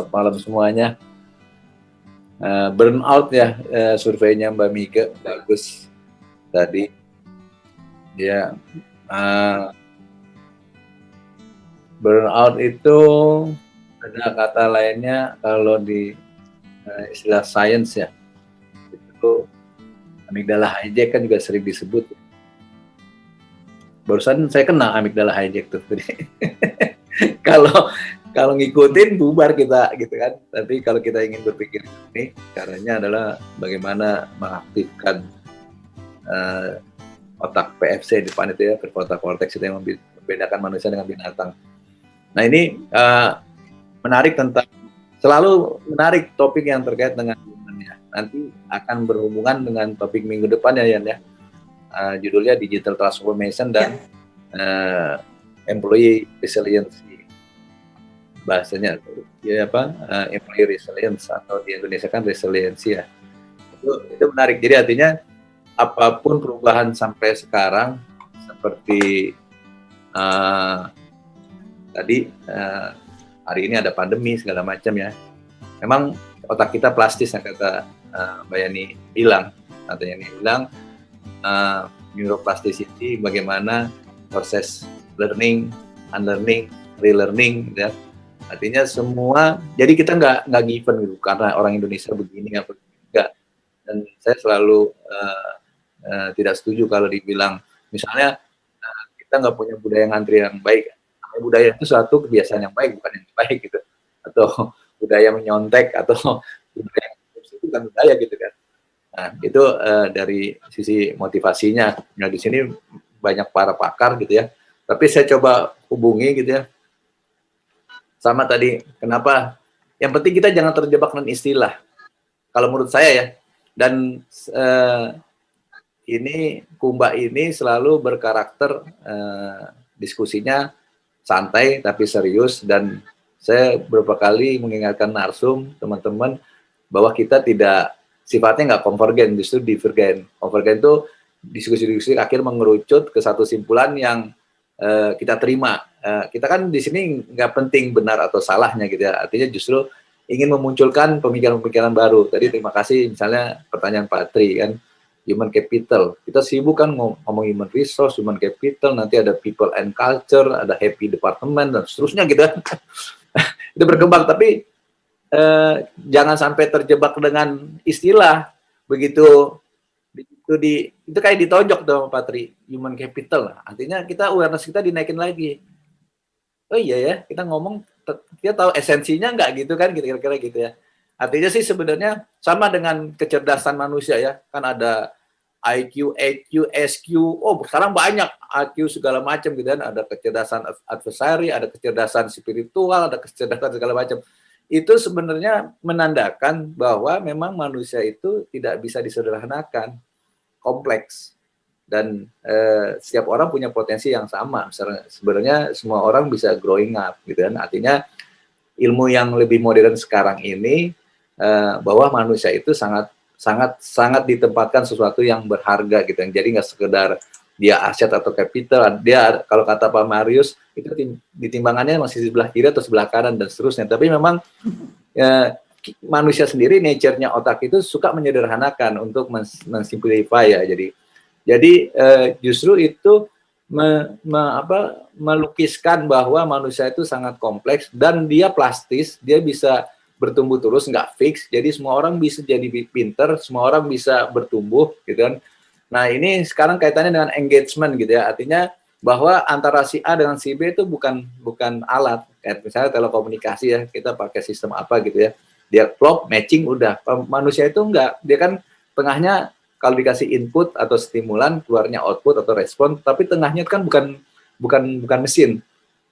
Selamat malam semuanya. Burnout ya, surveinya Mbak Mika bagus tadi. Ya, burnout itu ada kata lainnya kalau di istilah sains ya, itu amigdala hijack kan juga sering disebut. Barusan saya kena amigdala hijack tuh. Kalau ngikutin bubar kita gitu kan. Tapi kalau kita ingin berpikir ini, caranya adalah bagaimana mengaktifkan otak PFC di depan itu ya, prefrontal cortex itu yang membedakan manusia dengan binatang. Nah ini menarik selalu menarik topik yang terkait dengan humannya. Nanti akan berhubungan dengan topik minggu depan ya Yan ya. Judulnya Digital Transformation dan Employee Resilience. Bahasanya ya employee resilience atau di Indonesia kan resiliensi ya. Itu menarik. Jadi artinya apapun perubahan sampai sekarang seperti tadi hari ini ada pandemi segala macam ya. Memang otak kita plastis yang kata Mbak Yani bilang, neuroplasticity bagaimana proses learning, unlearning, relearning ya. Artinya semua, jadi kita nggak given gitu karena orang Indonesia begini apa enggak. Dan saya selalu tidak setuju kalau dibilang misalnya kita nggak punya budaya ngantri yang baik. Budaya itu suatu kebiasaan yang baik, bukan yang baik gitu. Atau budaya menyontek atau budaya itu bukan budaya gitu kan. Nah itu dari sisi motivasinya. Nah di sini banyak para pakar gitu ya. Tapi saya coba hubungi gitu ya. Sama tadi, kenapa? Yang penting kita jangan terjebak dengan istilah. Kalau menurut saya ya, dan ini Kumba ini selalu berkarakter diskusinya santai tapi serius, dan saya beberapa kali mengingatkan narsum teman-teman bahwa kita tidak sifatnya nggak konvergen, justru divergen. Konvergen itu diskusi-diskusi akhir mengerucut ke satu simpulan yang kita terima. Kita kan di sini nggak penting benar atau salahnya gitu ya. Artinya justru ingin memunculkan pemikiran-pemikiran baru. Tadi terima kasih misalnya pertanyaan Pak Tri kan, human capital. Kita sibuk kan ngomong human resource, human capital, nanti ada people and culture, ada happy department dan seterusnya gitu. Itu berkembang, tapi jangan sampai terjebak dengan istilah begitu. Itu kayak ditojok tuh Pak Tri, human capital. Artinya kita awareness kita dinaikin lagi. Oh iya ya, kita ngomong, kita tahu esensinya nggak gitu kan, kira-kira gitu ya. Artinya sih sebenarnya sama dengan kecerdasan manusia ya, kan ada IQ, EQ, SQ, sekarang banyak IQ segala macam gitu kan, ada kecerdasan adversary, ada kecerdasan spiritual, ada kecerdasan segala macam. Itu sebenarnya menandakan bahwa memang manusia itu tidak bisa disederhanakan, kompleks, dan setiap orang punya potensi yang sama. Sebenarnya semua orang bisa growing up gitu kan. Artinya ilmu yang lebih modern sekarang ini bahwa manusia itu sangat ditempatkan sesuatu yang berharga gitu. Jadi nggak sekedar dia aset atau capital, dia kalau kata Pak Marius itu ditimbangannya masih sebelah kiri atau sebelah kanan dan seterusnya. Tapi memang manusia sendiri, nature-nya otak itu suka menyederhanakan untuk mensimplify ya. Jadi justru itu melukiskan bahwa manusia itu sangat kompleks dan dia plastis, dia bisa bertumbuh terus, nggak fix. Jadi semua orang bisa jadi pinter, semua orang bisa bertumbuh, gitu kan. Nah ini sekarang kaitannya dengan engagement gitu ya. Artinya bahwa antara si A dengan si B itu bukan alat. Kayak misalnya telekomunikasi ya, kita pakai sistem apa gitu ya. Dia plug, matching, udah. Manusia itu enggak. Dia kan tengahnya kalau dikasih input atau stimulan, keluarnya output atau respon, tapi tengahnya kan bukan mesin.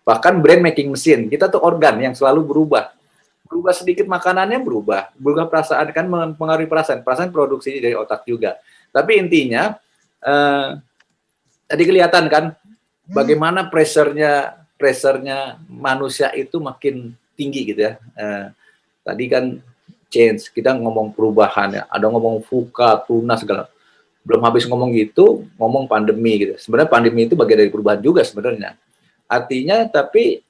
Bahkan brain making mesin. Kita tuh organ yang selalu berubah. Berubah sedikit makanannya berubah perasaan kan mempengaruhi perasaan produksinya dari otak juga. Tapi intinya tadi kelihatan kan bagaimana pressure-nya manusia itu makin tinggi gitu ya. Tadi kan change, kita ngomong perubahan ya, ada ngomong VUCA, tuna segala. Belum habis ngomong gitu, ngomong pandemi gitu. Sebenarnya pandemi itu bagian dari perubahan juga sebenarnya. Artinya tapi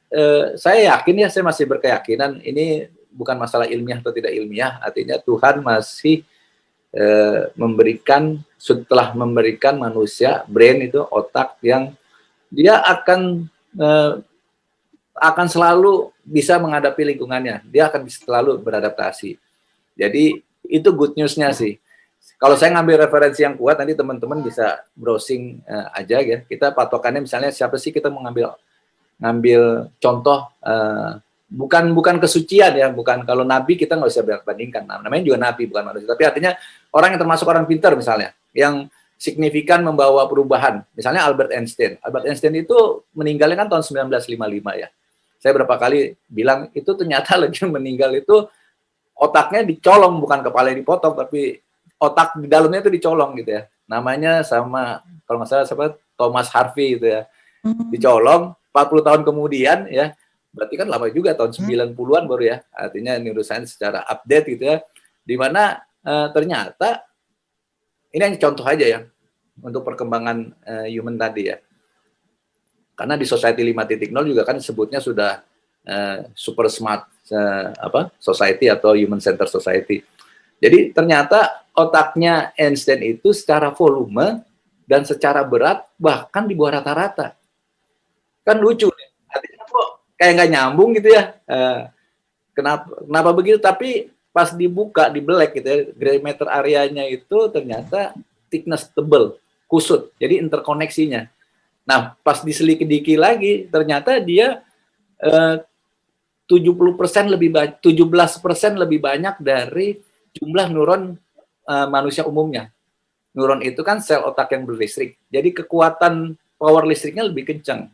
saya yakin ya, saya masih berkeyakinan ini bukan masalah ilmiah atau tidak ilmiah, artinya Tuhan masih memberikan, setelah memberikan manusia brain itu, otak yang dia akan selalu bisa menghadapi lingkungannya, dia akan selalu beradaptasi. Jadi itu good news-nya sih. Kalau saya ngambil referensi yang kuat, nanti teman-teman bisa browsing aja ya. Kita patokannya misalnya siapa sih kita mau ngambil contoh, bukan kesucian ya, bukan, kalau nabi kita nggak usah bandingkan, namanya juga nabi bukan manusia, tapi artinya orang yang termasuk orang pintar misalnya, yang signifikan membawa perubahan, misalnya Albert Einstein. Albert Einstein itu meninggalnya kan tahun 1955 ya. Saya berapa kali bilang itu ternyata lagi meninggal itu otaknya dicolong, bukan kepala dipotong, tapi otak di dalamnya itu dicolong gitu ya. Namanya sama, kalau nggak salah siapa, Thomas Harvey gitu ya. Dicolong, 40 tahun kemudian ya, berarti kan lama juga, tahun 90-an baru ya, artinya neuroscience secara update gitu ya, dimana ternyata, ini hanya contoh aja ya, untuk perkembangan human tadi ya, karena di Society 5.0 juga kan sebutnya sudah super smart society atau human center society. Jadi ternyata otaknya Einstein itu secara volume dan secara berat bahkan di bawah rata-rata. Kan lucu nih, artinya kok kayak nggak nyambung gitu ya. Kenapa begitu? Tapi pas dibuka, dibelek gitu ya, diameter areanya itu ternyata thickness tebal, kusut, jadi interkoneksinya. Nah, pas diselidiki lagi, ternyata dia 17% lebih banyak dari jumlah neuron manusia umumnya. Neuron itu kan sel otak yang berlistrik. Jadi kekuatan power listriknya lebih kencang.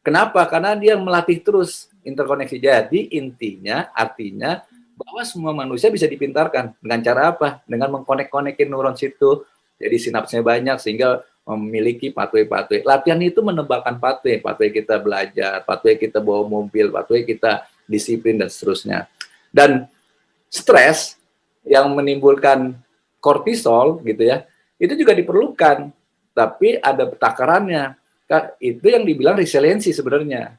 Kenapa? Karena dia melatih terus interkoneksi. Jadi intinya, artinya bahwa semua manusia bisa dipintarkan. Dengan cara apa? Dengan mengkonek-konekin neuron situ. Jadi sinapsnya banyak sehingga memiliki pathway-pathway. Latihan itu menebakkan pathway kita belajar, pathway kita bawa mobil, pathway kita disiplin dan seterusnya. Dan stres yang menimbulkan kortisol gitu ya, itu juga diperlukan. Tapi ada takarannya. Itu yang dibilang resiliensi sebenarnya.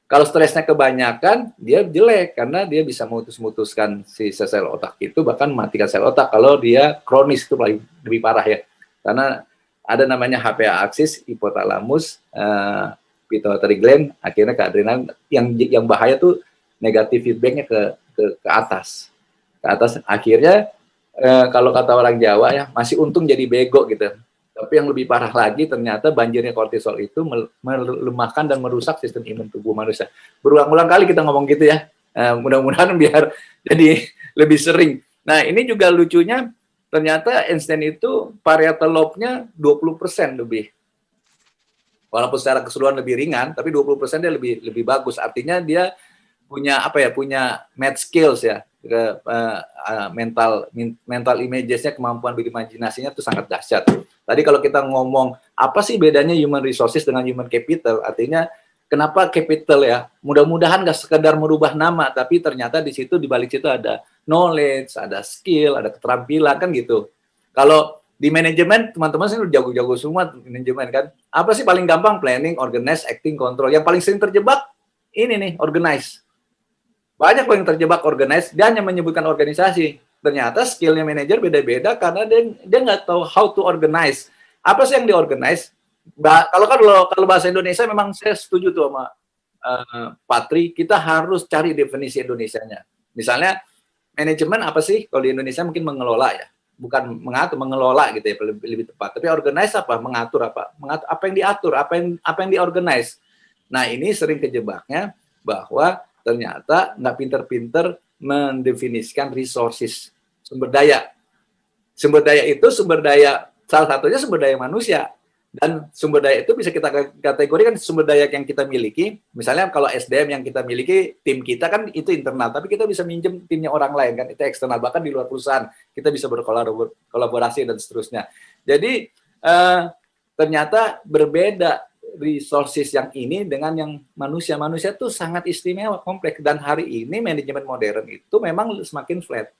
Kalau stresnya kebanyakan, dia jelek karena dia bisa memutuskan si sel otak itu, bahkan mematikan sel otak kalau dia kronis, itu lebih parah ya. Karena ada namanya HPA axis, hipotalamus, pituitary gland, akhirnya ke adrenal. Yang bahaya tuh negatif feedbacknya ke atas. Akhirnya kalau kata orang Jawa ya, masih untung jadi bego gitu. Tapi yang lebih parah lagi ternyata banjirnya kortisol itu melemahkan dan merusak sistem imun tubuh manusia. Berulang-ulang kali kita ngomong gitu ya. Mudah-mudahan biar jadi lebih sering. Nah, ini juga lucunya, ternyata Einstein itu parietal lobe-nya 20% lebih. Walaupun secara keseluruhan lebih ringan, tapi 20% dia lebih bagus. Artinya dia punya punya math skills ya, mental images-nya, kemampuan berimajinasinya itu sangat dahsyat. Tadi kalau kita ngomong apa sih bedanya human resources dengan human capital, artinya kenapa capital ya, mudah-mudahan nggak sekedar merubah nama, tapi ternyata di situ, di balik situ ada knowledge, ada skill, ada keterampilan kan gitu. Kalau di manajemen, teman-teman sih udah jago-jago semua manajemen kan. Apa sih paling gampang? Planning, organize, acting, control. Yang paling sering terjebak ini nih, organize. Banyak yang terjebak organize, dia hanya menyebutkan organisasi. Ternyata skillnya manajer beda-beda karena dia nggak tahu how to organize. Apa sih yang diorganize? Kalau bahasa Indonesia memang saya setuju tuh sama Patri, kita harus cari definisi Indonesianya. Misalnya manajemen apa sih? Kalau di Indonesia mungkin mengelola ya, bukan mengatur, mengelola gitu ya, lebih tepat. Tapi organize apa? Mengatur apa? Mengatur apa yang diatur, apa yang diorganize. Nah, ini sering kejebaknya bahwa ternyata nggak pinter-pinter mendefinisikan resources, sumber daya. Sumber daya itu salah satunya sumber daya manusia. Dan sumber daya itu bisa kita kategorikan sumber daya yang kita miliki. Misalnya kalau SDM yang kita miliki, tim kita kan itu internal, tapi kita bisa minjem timnya orang lain kan, itu eksternal, bahkan di luar perusahaan kita bisa berkolaborasi dan seterusnya. Jadi ternyata berbeda resources yang ini dengan yang manusia itu sangat istimewa, kompleks, dan hari ini manajemen modern itu memang semakin flat.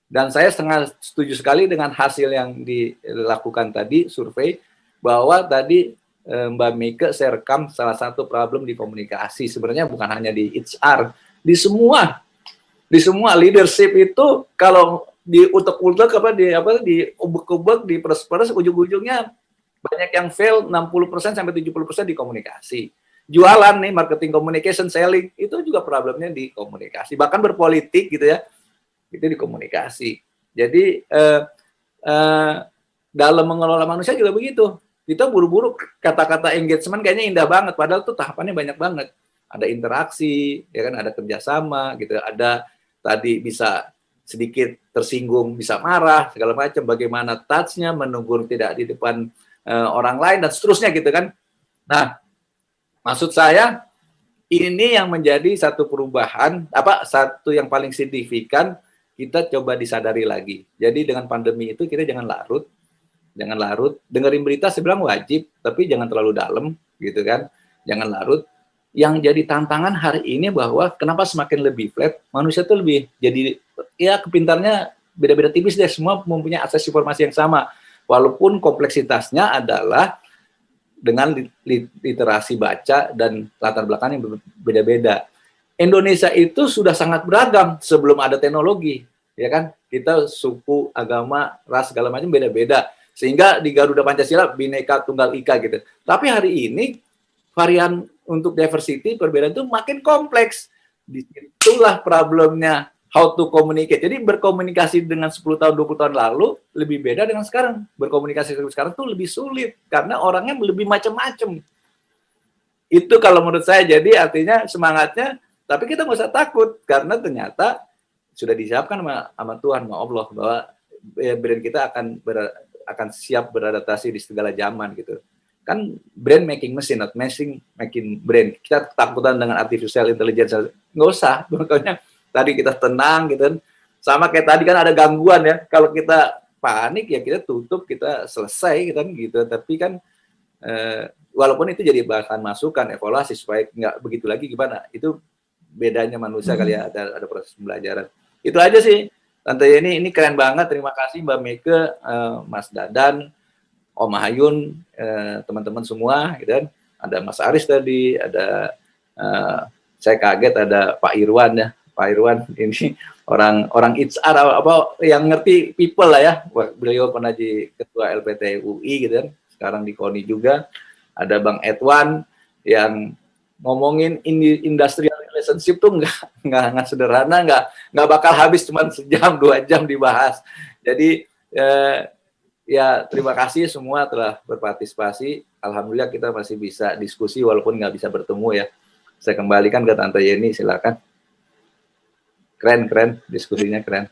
Dan saya sangat setuju sekali dengan hasil yang dilakukan tadi, survei, bahwa tadi Mbak Mika saya rekam salah satu problem di komunikasi, sebenarnya bukan hanya di HR, di semua Di semua leadership itu kalau di utek-utek di ubek-ubek, di peres-peres, ujung-ujungnya banyak yang fail 60% sampai 70% di komunikasi. Jualan nih, marketing communication, selling, itu juga problemnya di komunikasi. Bahkan berpolitik gitu ya, itu di komunikasi. Jadi dalam mengelola manusia juga begitu. Kita buru-buru kata-kata engagement kayaknya indah banget, padahal tuh tahapannya banyak banget. Ada interaksi, ya kan, ada kerjasama, gitu. Ada tadi bisa sedikit tersinggung, bisa marah, segala macam. Bagaimana touch-nya, menegur tidak di depan orang lain dan seterusnya gitu kan. Nah, maksud saya ini yang menjadi satu perubahan, satu yang paling signifikan kita coba disadari lagi. Jadi dengan pandemi itu kita jangan larut, dengerin berita saya bilang wajib, tapi jangan terlalu dalam gitu kan, jangan larut. Yang jadi tantangan hari ini bahwa kenapa semakin lebih flat, manusia tuh lebih jadi ya kepintarnya beda-beda tipis deh, semua mempunyai akses informasi yang sama, walaupun kompleksitasnya adalah dengan literasi baca dan latar belakang yang beda-beda. Indonesia itu sudah sangat beragam sebelum ada teknologi, ya kan? Kita suku, agama, ras segala macam beda-beda. Sehingga di Garuda Pancasila Bhinneka Tunggal Ika gitu. Tapi hari ini varian untuk diversity perbedaan itu makin kompleks. Disitulah problemnya how to communicate. Jadi berkomunikasi dengan 10 tahun, 20 tahun lalu lebih beda dengan sekarang. Berkomunikasi sekarang tuh lebih sulit karena orangnya lebih macam-macam. Itu kalau menurut saya, jadi artinya semangatnya, tapi kita nggak usah takut karena ternyata sudah disiapkan sama Tuhan, sama Allah, bahwa brand kita akan siap beradaptasi di segala zaman gitu. Kan brand making machine, not making brand. Kita ketakutan dengan artificial intelligence, nggak usah. Pokoknya tadi kita tenang gitu kan. Sama kayak tadi kan ada gangguan ya. Kalau kita panik ya kita tutup, kita selesai gitu. Tapi kan walaupun itu jadi bahan masukan, evaluasi supaya nggak begitu lagi gimana. Itu bedanya manusia kali ya, ada proses pembelajaran. Itu aja sih. Tante Yeni, ini keren banget. Terima kasih Mbak Meke, Mas Dadan, Om Hayun, teman-teman semua, gitu kan. Ada Mas Aris tadi, ada saya kaget ada Pak Irwan ya. Pak Irwan ini orang HR apa yang ngerti people lah ya. Beliau pernah jadi ketua LPT UI gitu kan. Sekarang di KONI juga. Ada Bang Edwan yang ngomongin industrial relationship tuh nggak sederhana, nggak bakal habis cuma sejam 2 jam dibahas. Jadi ya terima kasih semua telah berpartisipasi. Alhamdulillah kita masih bisa diskusi walaupun nggak bisa bertemu ya. Saya kembalikan ke Tante Yeni, silakan. Keren diskusinya keren.